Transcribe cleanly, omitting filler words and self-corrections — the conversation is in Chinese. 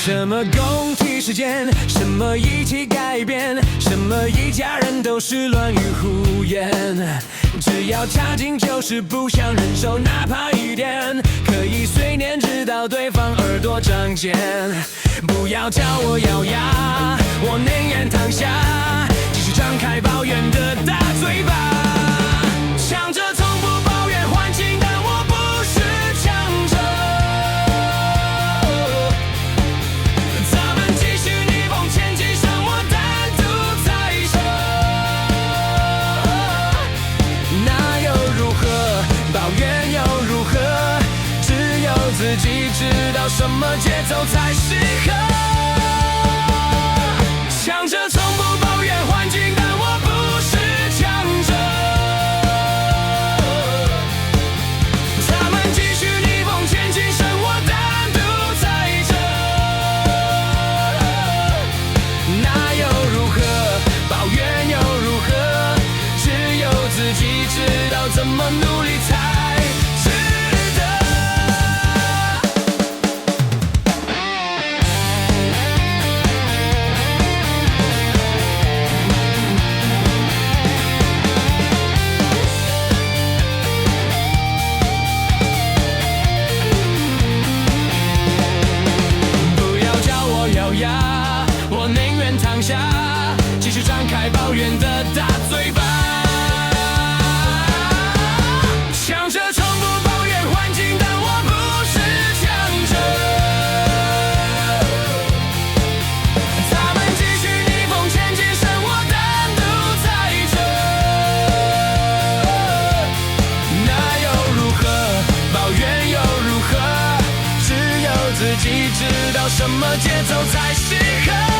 什么共体时间，什么一起改变，什么一家人都是乱语胡言。只要差劲就是不想忍受，哪怕一点，可以随念直到对方耳朵长茧。不要叫我咬牙，我宁愿躺下，继续张开抱怨的大嘴巴，强着从不抱怨环境，但我不是强者。咱们继续逆风前进，剩我单独在这，那又如何？抱怨又如何？只有自己知道什么节奏才适合。强者从不抱怨环境，但我不是强者。咱们继续逆风前进，剩我单独在这，那又如何？抱怨又如何？只有自己知道怎么努力才值得。不要叫我咬牙，我宁愿躺下，继续张开抱怨的大嘴巴。强者从不抱怨环境，但我不是强者。咱们继续逆风前进，剩我单独在这，那又如何？抱怨又如何？只有自己知道什么节奏才适合。